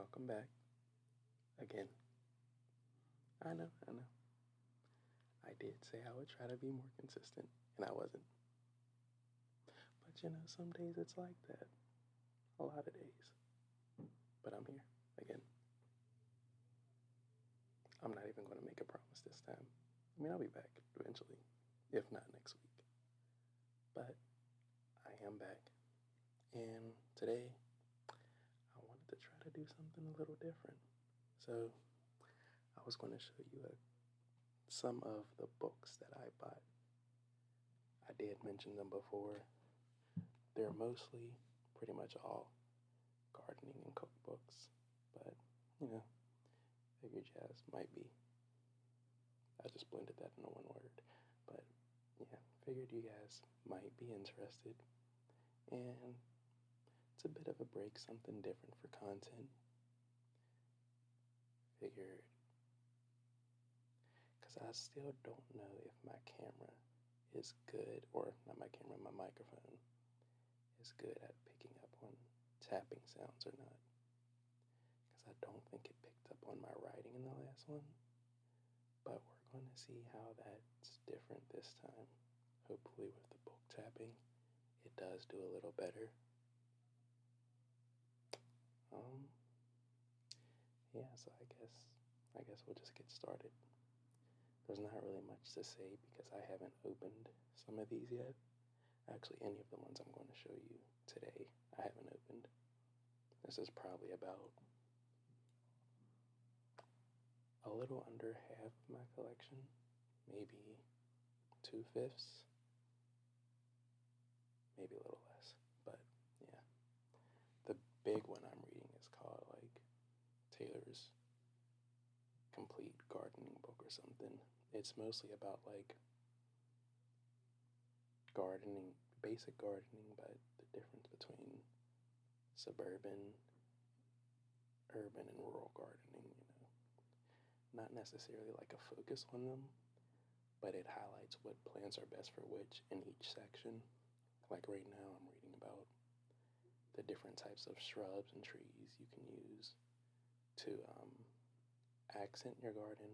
welcome back again. I know. I did say I would try to be more consistent, and I wasn't. But some days it's like that. A lot of days. But I'm here again. I'm not even going to make a promise this time. I mean, I'll be back eventually, if not next week. But I am back. And today, I wanted to try to do something a little different. So, I was going to show you some of the books that I bought. I did mention them before. They're mostly, pretty much all, gardening and cookbooks. But, figured you guys might be. I just blended that into one word. But, yeah, figured you guys might be interested. And it's a bit of a break, something different for content. Figured, because I still don't know if my camera is good, or not my camera, my microphone is good at picking up on tapping sounds or not. Because I don't think it picked up on my writing in the last one. But we're going to see how that's different this time. Hopefully with the book tapping, it does do a little better. Yeah, so I guess we'll just get started. There's not really much to say because I haven't opened some of these yet. Actually, any of the ones I'm going to show you today, I haven't opened. This is probably about a little under half of my collection, maybe 2/5, maybe a little less, but yeah. The big one I'm reading is called Taylor's Complete Gardening Book or something. It's mostly about gardening, basic gardening, but the difference between suburban, urban, and rural gardening, Not necessarily a focus on them, but it highlights what plants are best for which in each section. Like right now, I'm reading about the different types of shrubs and trees you can use to accent your garden,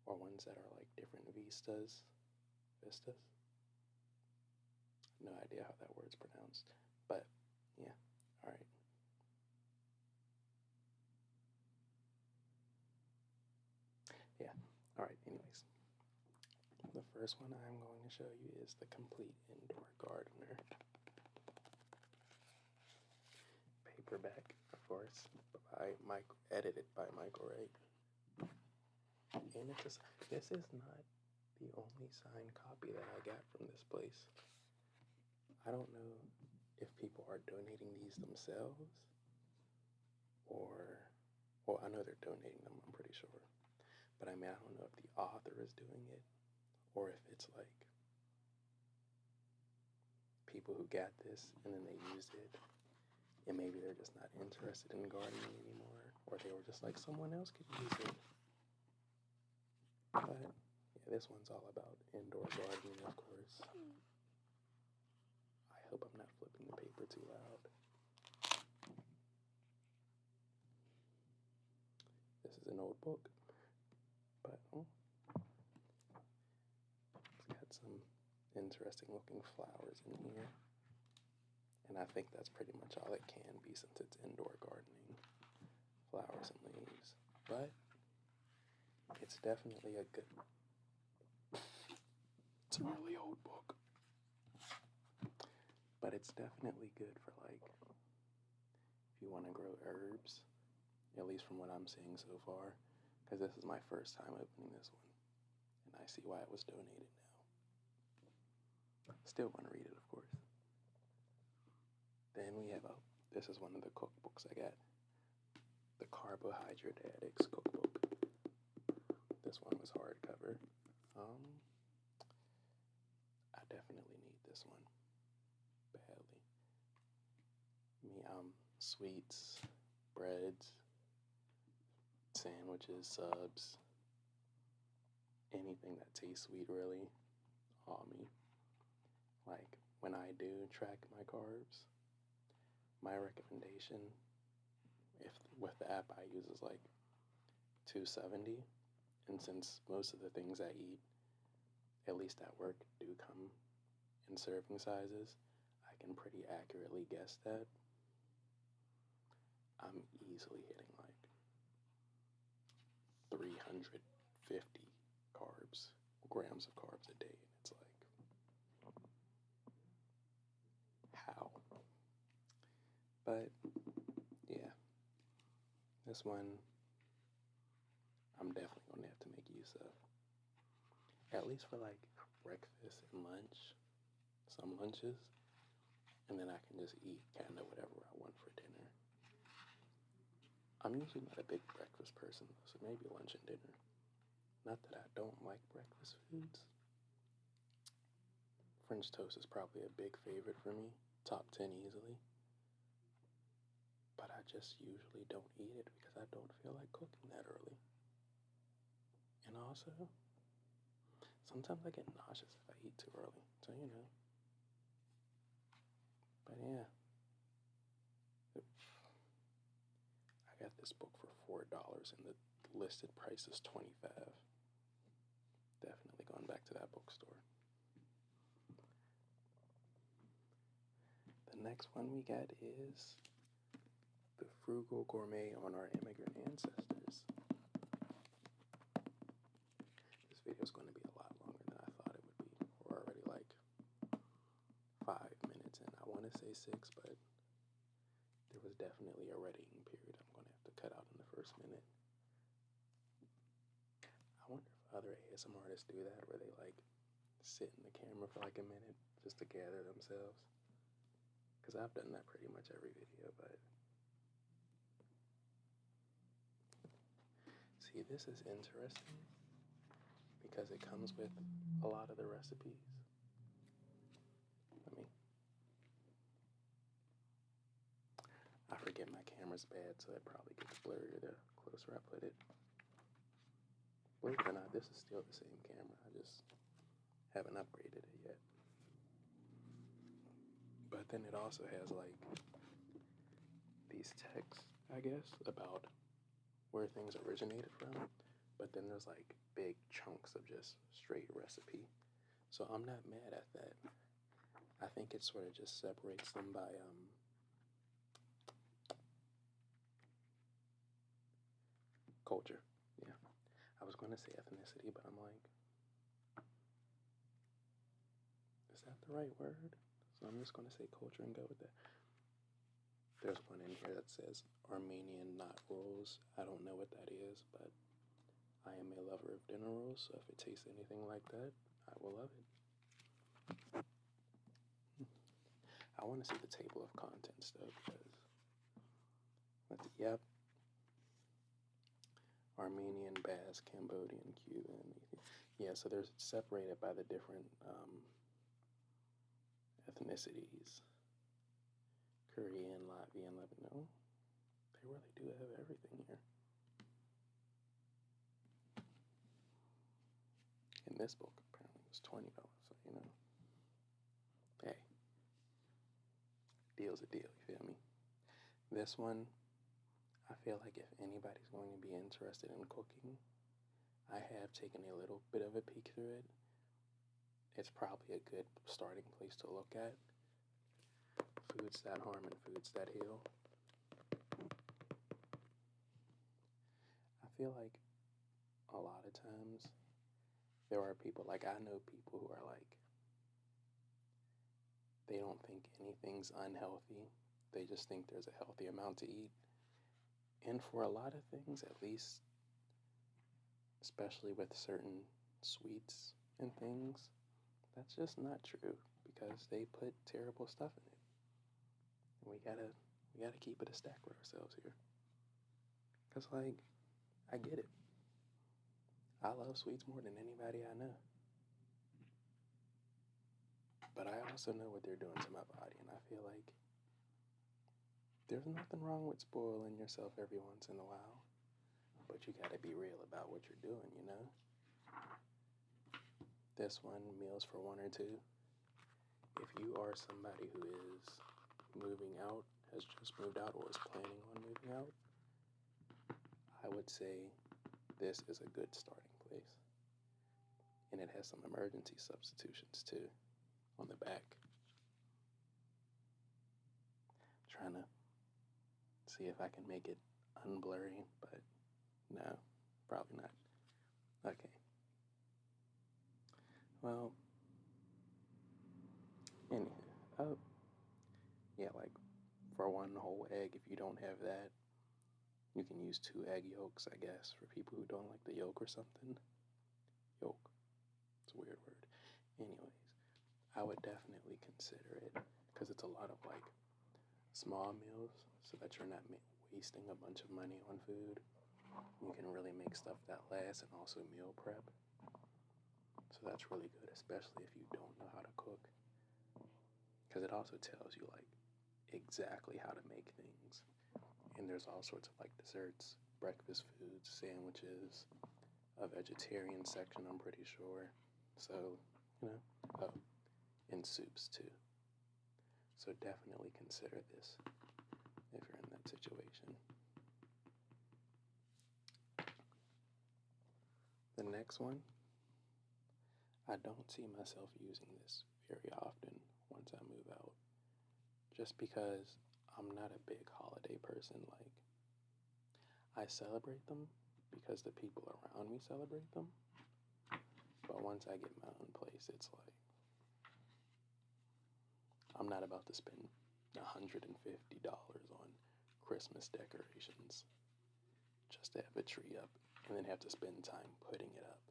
or ones that are different vistas. No idea how that word's pronounced, but yeah, all right. Yeah, all right, anyways. The first one I'm going to show you is The Complete Indoor Gardener. Paperback, of course, edited by Michael Wright. And this is not the only signed copy that I got from this place. I don't know if people are donating these themselves, or, well, I know they're donating them, I'm pretty sure. But I don't know if the author is doing it, or if it's people who got this and then they used it, and maybe they're just not interested in gardening anymore, or they were just someone else could use it. But yeah, this one's all about indoor gardening, of course. I hope I'm not flipping the paper too loud. This is an old book, but it's got some interesting looking flowers in here. And I think that's pretty much all it can be since it's indoor gardening, flowers and leaves. But it's definitely a good, it's a really old book. But it's definitely good for if you want to grow herbs, at least from what I'm seeing so far, because this is my first time opening this one, and I see why it was donated now. Still want to read it, of course. Then we have, this is one of the cookbooks I got, the Carbohydrate Addicts Cookbook. This one was hardcover. I definitely need this one badly. Sweets, breads, sandwiches, subs, anything that tastes sweet, really. All me. When I do track my carbs, my recommendation if with the app I use is like 270, and since most of the things I eat, at least at work, do come in serving sizes, I can pretty accurately guess that I'm easily hitting like 350 grams of carbs a day, and it's like, how? But yeah, this one I'm definitely gonna have to make use of, at least for like breakfast and lunch, some lunches, and then I can just eat kind of whatever I want for dinner. I'm usually not a big breakfast person, so maybe lunch and dinner. Not that I don't like breakfast foods. French toast is probably a big favorite for me, top 10 easily. But I just usually don't eat it because I don't feel like cooking that early. And also, sometimes I get nauseous if I eat too early, so you know. But yeah, I got this book for $4 and the listed price is $25. Definitely going back to that bookstore. The next one we got is The Frugal Gourmet on Our Immigrant Ancestors. This video is going to be a lot longer than I thought it would be. We're already like 5 minutes in. I want to say 6, but there was definitely a red eating period I'm going to have to cut out in the first minute. I wonder if other ASMR artists do that, where they like sit in the camera for like a minute just to gather themselves. Because I've done that pretty much every video, but see, this is interesting because it comes with a lot of the recipes. I forget my camera's bad, so it probably gets blurrier the closer I put it. Believe it or not, this is still the same camera. I just haven't upgraded it yet. But then it also has like these texts, I guess, about where things originated from. But then there's like big chunks of just straight recipe. So I'm not mad at that. I think it sort of just separates them by culture. Yeah. I was going to say ethnicity, but I'm like, is that the right word? So I'm just going to say culture and go with that. There's one in here that says Armenian knot rolls. I don't know what that is, but I am a lover of dinner rolls, so if it tastes anything like that, I will love it. I want to see the table of contents though, because yep, Armenian, Basque, Cambodian, Cuban. Yeah, so they're separated by the different ethnicities. Korean, Latvian, Lebanon. They really do have everything here. In this book, apparently it was $20, so you know. Hey, deal's a deal, you feel me? This one, I feel like if anybody's going to be interested in cooking, I have taken a little bit of a peek through it. It's probably a good starting place to look at. Foods That Harm and Foods That Heal. I feel like a lot of times there are people, like I know people who are like, they don't think anything's unhealthy. They just think there's a healthy amount to eat. And for a lot of things, at least, especially with certain sweets and things, that's just not true because they put terrible stuff in it. And we gotta keep it a stack with ourselves here. Cause like, I get it. I love sweets more than anybody I know. But I also know what they're doing to my body, and I feel like there's nothing wrong with spoiling yourself every once in a while. But you gotta be real about what you're doing, you know? This one, Meals for One or Two. If you are somebody who is moving out, has just moved out, or is planning on moving out, would say this is a good starting place. And it has some emergency substitutions too on the back. Trying to see if I can make it unblurry, but no, probably not. Okay. Well, anywho, yeah, like for one whole egg, if you don't have that, you can use 2 egg yolks, I guess, for people who don't like the yolk or something. Yolk. It's a weird word. Anyways, I would definitely consider it because it's a lot of like small meals so that you're not wasting a bunch of money on food. You can really make stuff that lasts and also meal prep. So that's really good, especially if you don't know how to cook. Because it also tells you like exactly how to make things. And there's all sorts of like desserts, breakfast foods, sandwiches, a vegetarian section, I'm pretty sure. So, oh, and soups too. So definitely consider this if you're in that situation. The next one, I don't see myself using this very often once I move out. Just because I'm not a big holiday person. Like, I celebrate them because the people around me celebrate them. But once I get my own place, it's like, I'm not about to spend $150 on Christmas decorations just to have a tree up and then have to spend time putting it up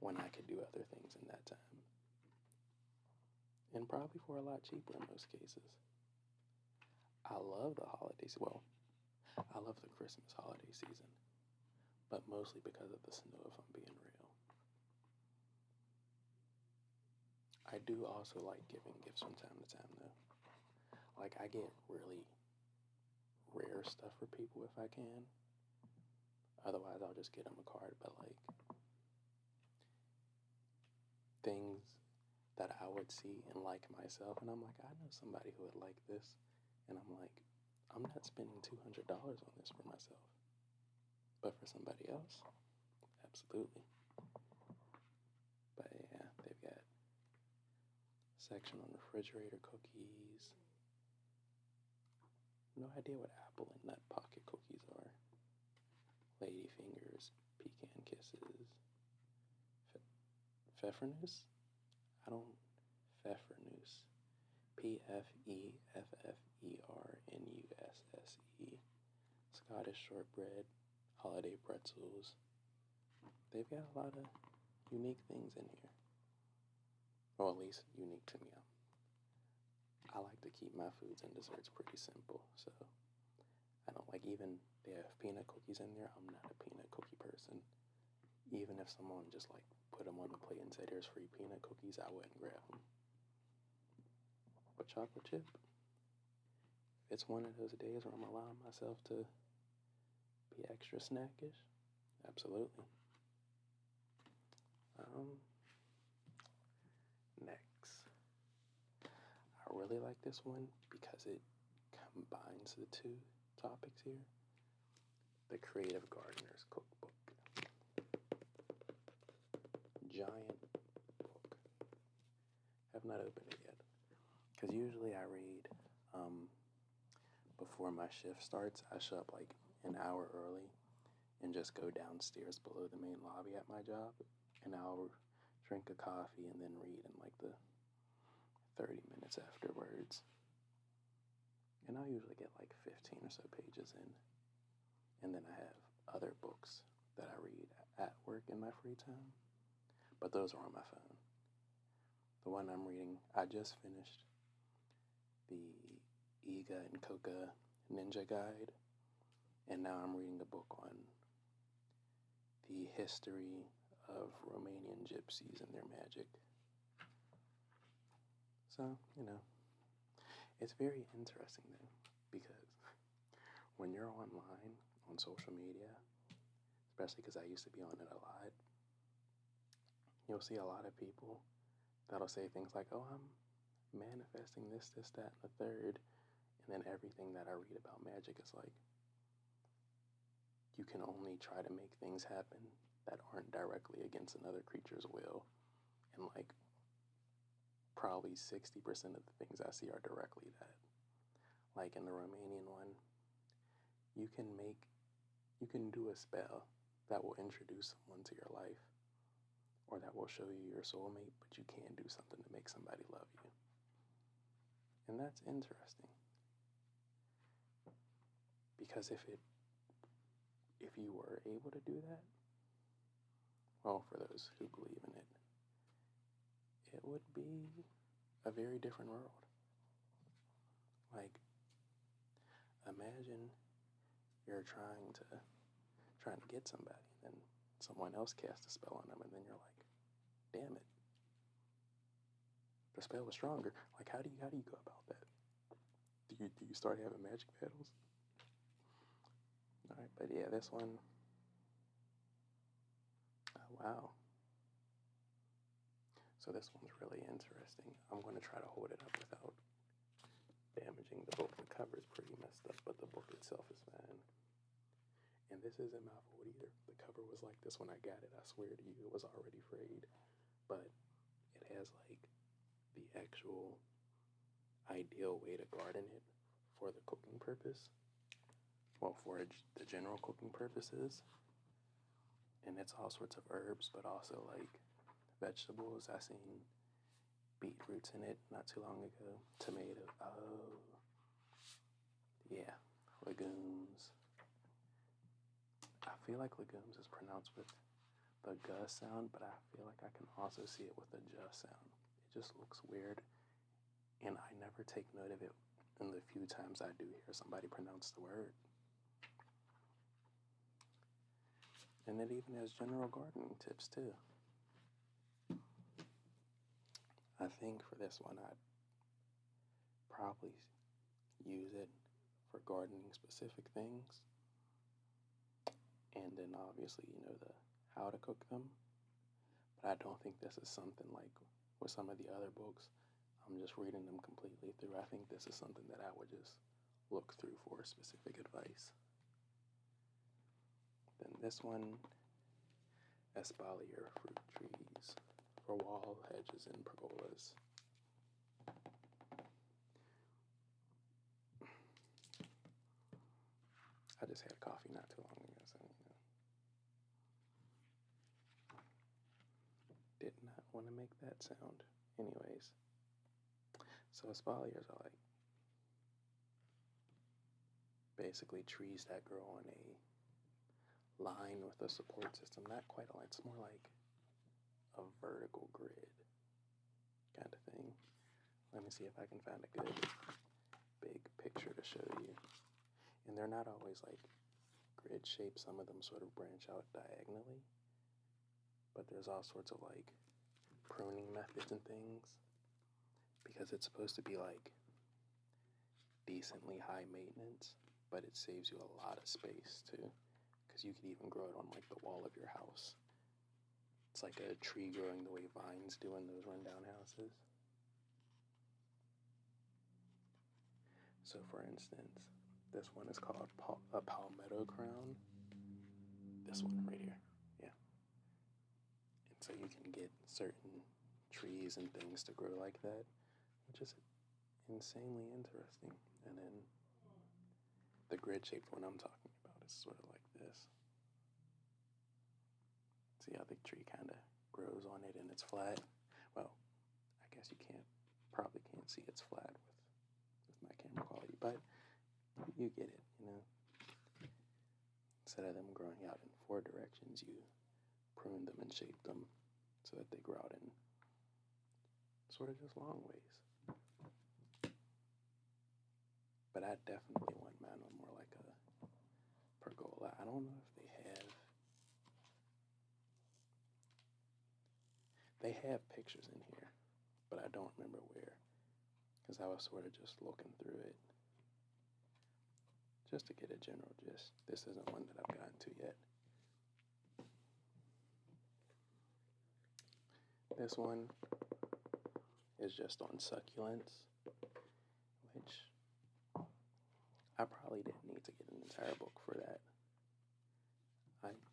when I could do other things in that time. And probably for a lot cheaper in most cases. I love the holidays. Well, I love the Christmas holiday season, but mostly because of the snow, if I'm being real. I do also like giving gifts from time to time, though. Like, I get really rare stuff for people if I can. Otherwise, I'll just get them a card, but like things that I would see and like myself, and I'm like, I know somebody who would like this, and I'm like, I'm not spending $200 on this for myself, but for somebody else, absolutely. But yeah, they've got a section on refrigerator cookies. No idea what apple and nut pocket cookies are. Lady fingers, pecan kisses, pfeffernuss. I don't pfeffernuss. Pfeffernusse. Scottish shortbread, holiday pretzels. They've got a lot of unique things in here. Well, at least unique to me. I like to keep my foods and desserts pretty simple, so I don't like, even they have peanut cookies in there. I'm not a peanut cookie person. Even if someone just like put them on the plate and said there's free peanut cookies, I wouldn't grab them. But chocolate chip, it's one of those days where I'm allowing myself to be extra snackish. Absolutely. Next, I really like this one because it combines the two topics here. The Creative Gardener's Cookbook. Giant book. Have not opened it yet. Because usually I read before my shift starts. I show up like an hour early and just go downstairs below the main lobby at my job. And I'll drink a coffee and then read in like the 30 minutes afterwards. And I'll usually get like 15 or so pages in. And then I have other books that I read at work in my free time. But those are on my phone. The one I'm reading, I just finished the Iga and Koka Ninja Guide. And now I'm reading a book on the history of Romanian gypsies and their magic. So, it's very interesting though, because when you're online on social media, especially because I used to be on it a lot, you'll see a lot of people that'll say things like, oh, I'm manifesting this, that, and the third. And then everything that I read about magic is like, you you can only try to make things happen that aren't directly against another creature's will. And like probably 60% of the things I see are directly that. Like in the Romanian one, you can do a spell that will introduce someone to your life or that will show you your soulmate, but you can't do something to make somebody love you. And that's interesting. Because if you were able to do that, well, for those who believe in it, it would be a very different world. Like, imagine you're trying to get somebody, and then someone else casts a spell on them, and then you're like, damn it, the spell was stronger. Like, how do you go about that? Do you start having magic battles? All right, but yeah, this one, oh, wow. So this one's really interesting. I'm going to try to hold it up without damaging the book. The cover's pretty messed up, but the book itself is fine. And this isn't my fault either. The cover was like this when I got it. I swear to you, it was already frayed. But it has like the actual ideal way to garden it for the cooking purpose. Well, for the general cooking purposes. And it's all sorts of herbs, but also like vegetables. I seen beetroots in it not too long ago. Tomato. Oh, yeah. Legumes. I feel like legumes is pronounced with the G sound, but I feel like I can also see it with the J sound. It just looks weird, and I never take note of it in the few times I do hear somebody pronounce the word. And it even has general gardening tips too. I think for this one, I'd probably use it for gardening specific things. And then obviously, the how to cook them. But I don't think this is something like with some of the other books. I'm just reading them completely through. I think this is something that I would just look through for specific advice. Then this one, espalier fruit trees for wall hedges and pergolas. I just had coffee not too long ago, so did not want to make that sound. Anyways, so espaliers are like basically trees that grow on a line with a support system. Not quite a line, it's more like a vertical grid kind of thing. Let me see if I can find a good big picture to show you. And they're not always like grid shaped. Some of them sort of branch out diagonally. But there's all sorts of like pruning methods and things because it's supposed to be like decently high maintenance, but it saves you a lot of space too, because you could even grow it on like the wall of your house. It's like a tree growing the way vines do in those rundown houses. So for instance, this one is called a palmetto crown. This one right here, yeah. And so you can get certain trees and things to grow like that, which is insanely interesting. And then the grid-shaped one I'm talking about is sort of like this. See how the tree kind of grows on it and it's flat? Well, I guess you probably can't see it's flat with my camera quality, but you get it, Instead of them growing out in 4 directions, you prune them and shape them so that they grow out in sort of just long ways. But I definitely want mine on more like a pergola. I don't know if they have pictures in here, but I don't remember where, because I was sort of just looking through it just to get a general gist. This isn't one that I've gotten to yet. This one is just on succulents, which I probably didn't need to get an entire book for that.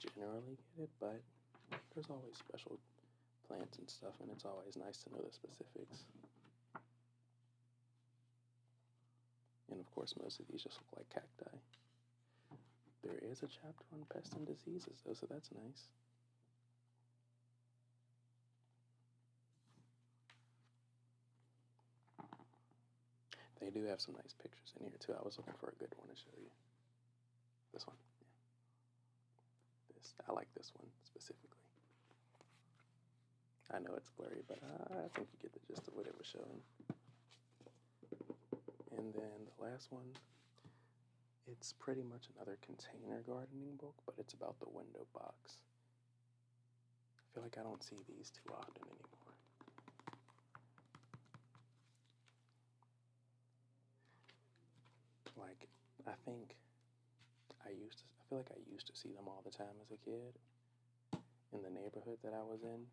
generally get it, but there's always special plants and stuff, and it's always nice to know the specifics. And of course, most of these just look like cacti. There is a chapter on pests and diseases, though, so that's nice. They do have some nice pictures in here, too. I was looking for a good one to show you. This one. Yeah. I like this one specifically. I know it's blurry, but I think you get the gist of what it was showing. And then the last one, it's pretty much another container gardening book, but it's about the window box. I feel like I don't see these too often anymore. Like, I feel like I used to see them all the time as a kid in the neighborhood that I was in.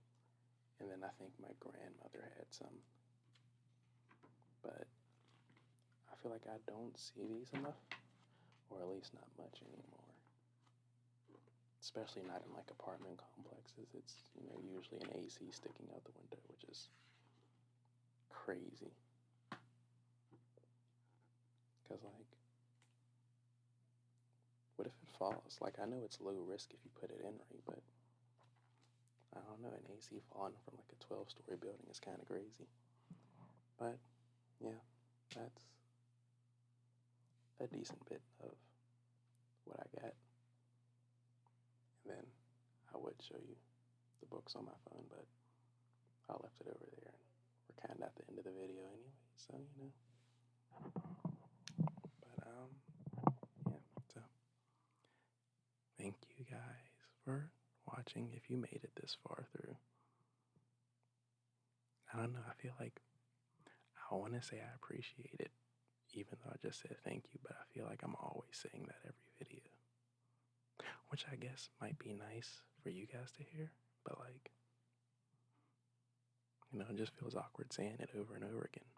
And then I think my grandmother had some. But I feel like I don't see these enough, or at least not much anymore. Especially not in like apartment complexes. It's, usually an AC sticking out the window, which is crazy. Because, like, what if it falls? Like, I know it's low risk if you put it in right, but I don't know, an AC falling from like a 12-story building is kind of crazy. But, yeah, that's a decent bit of what I got. And then I would show you the books on my phone, but I left it over there, and we're kind of at the end of the video anyway, so, But, yeah, so thank you guys for watching if you made it this far through. I don't know, I feel like I want to say I appreciate it, even though I just said thank you, but I feel like I'm always saying that every video. Which I guess might be nice for you guys to hear, but like, it just feels awkward saying it over and over again.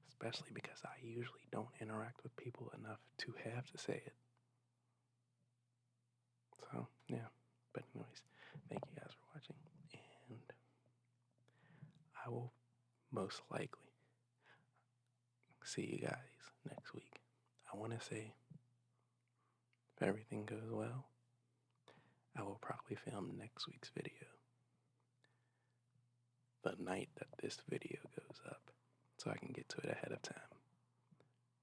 Especially because I usually don't interact with people enough to have to say it. So, yeah. But anyways, thank you guys for watching. And I will most likely see you guys next week. I want to say, if everything goes well, I will probably film next week's video the night that this video goes up, so I can get to it ahead of time.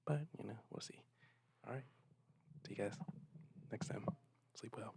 But, we'll see. Alright. See you guys next time. Sleep well.